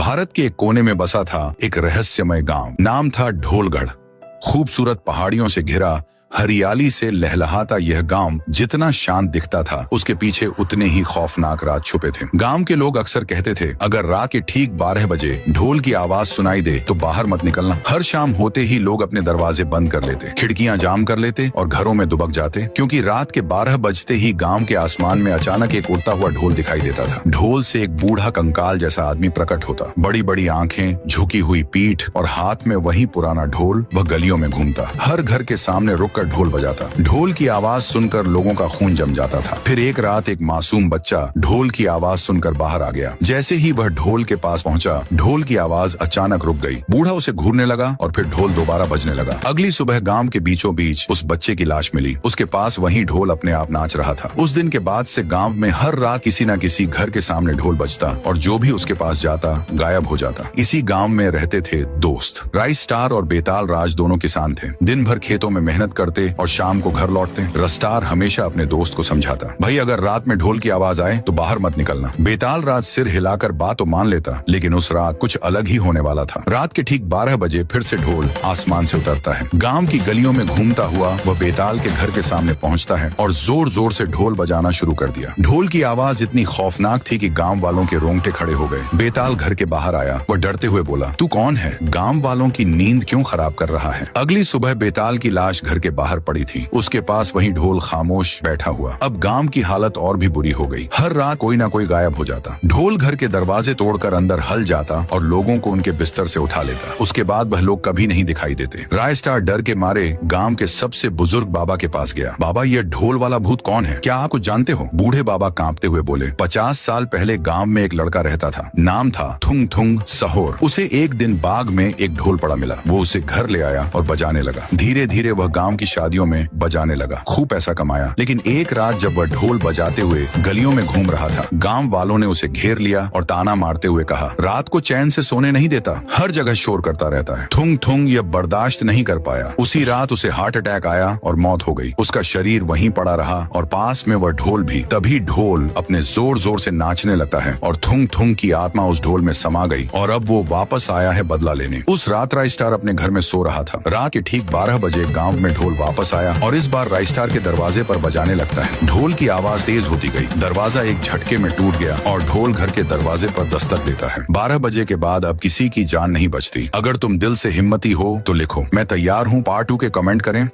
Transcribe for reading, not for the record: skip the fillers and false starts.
भारत के एक कोने में बसा था एक रहस्यमय गांव। नाम था ढोलगढ़। खूबसूरत पहाड़ियों से घिरा, हरियाली से लहलहाता यह गांव जितना शांत दिखता था, उसके पीछे उतने ही खौफनाक राज छुपे थे। गांव के लोग अक्सर कहते थे, अगर रात के ठीक 12 बजे ढोल की आवाज सुनाई दे तो बाहर मत निकलना। हर शाम होते ही लोग अपने दरवाजे बंद कर लेते, खिड़कियां जाम कर लेते और घरों में दुबक जाते, क्योंकि रात के 12 बजते ही गांव के आसमान में अचानक एक उड़ता हुआ ढोल दिखाई देता था। ढोल से एक बूढ़ा कंकाल जैसा आदमी प्रकट होता, बड़ी बड़ी आंखें, झुकी हुई पीठ और हाथ में वही पुराना ढोल। वह गलियों में घूमता, हर घर के सामने रुक ढोल बजाता। ढोल की आवाज सुनकर लोगों का खून जम जाता था। फिर एक रात एक मासूम बच्चा ढोल की आवाज सुनकर बाहर आ गया। जैसे ही वह ढोल के पास पहुंचा, ढोल की आवाज अचानक रुक गई। बूढ़ा उसे घूरने लगा और फिर ढोल दोबारा बजने लगा। अगली सुबह गांव के बीचों बीच उस बच्चे की लाश मिली। उसके पास वही ढोल अपने आप नाच रहा था। उस दिन के बाद से गांव में हर रात किसी न किसी घर के सामने ढोल बजता और जो भी उसके पास जाता गायब हो जाता। इसी गांव में रहते थे दोस्त राइस्टार और बेताल राज। दोनों किसान थे, दिन भर खेतों में मेहनत करते और शाम को घर लौटते। रस्टार हमेशा अपने दोस्त को समझाता, भाई अगर रात में ढोल की आवाज आए तो बाहर मत निकलना। बेताल राज सिर हिलाकर बात तो मान लेता, लेकिन उस रात कुछ अलग ही होने वाला था। रात के ठीक 12 बजे फिर से ढोल आसमान से उतरता है। गांव की गलियों में घूमता हुआ वह बेताल के घर के सामने पहुंचता है और जोर जोर से ढोल बजाना शुरू कर दिया। ढोल की आवाज इतनी खौफनाक थी कि गांव वालों के रोंगटे खड़े हो गए। बेताल घर के बाहर आया। वह डरते हुए बोला, तू कौन है? गांव वालों की नींद क्यों खराब कर रहा है? अगली सुबह बेताल की लाश घर के बाहर पड़ी थी। उसके पास वही ढोल खामोश बैठा हुआ। अब गांव की हालत और भी बुरी हो गई। हर रात कोई ना कोई गायब हो जाता। ढोल घर के दरवाजे तोड़कर अंदर हल जाता और लोगों को उनके बिस्तर से उठा लेता। उसके बाद वह लोग कभी नहीं दिखाई देते। रायस्टार डर के मारे गांव के सबसे बुजुर्ग बाबा के पास गया। बाबा, ये ढोल वाला भूत कौन है? क्या आप कुछ जानते हो? बूढ़े बाबा कांपते हुए बोले, 50 साल पहले गांव में एक लड़का रहता था। नाम था थुंग थुंग सहोर। उसे एक दिन बाग में एक ढोल पड़ा मिला। वो उसे घर ले आया और बजाने लगा। धीरे धीरे वह गांव की शादियों में बजाने लगा। खूब पैसा कमाया। लेकिन एक रात जब वह ढोल बजाते हुए गलियों में घूम रहा था, गांव वालों ने उसे घेर लिया और ताना मारते हुए कहा, रात को चैन से सोने नहीं देता, हर जगह शोर करता रहता है। थुंग थुंग यह बर्दाश्त नहीं कर पाया। उसी रात उसे हार्ट अटैक आया और मौत हो गई। उसका शरीर वहीं पड़ा रहा और पास में वह ढोल भी। तभी ढोल अपने जोर जोर से नाचने लगता है और थुंग थुंग की आत्मा उस ढोल में समा गई और अब वो वापस आया है बदला लेने। उस रात राइस्टार अपने घर में सो रहा था। रात के ठीक 12 बजे गांव में ढोल वापस आया और इस बार राइस्टार के दरवाजे पर बजाने लगता है। ढोल की आवाज तेज होती गई। दरवाजा एक झटके में टूट गया और ढोल घर के दरवाजे पर दस्तक देता है। 12 बजे के बाद अब किसी की जान नहीं बचती। अगर तुम दिल से हिम्मती हो तो लिखो, मैं तैयार हूँ। पार्ट 2 के कमेंट करें।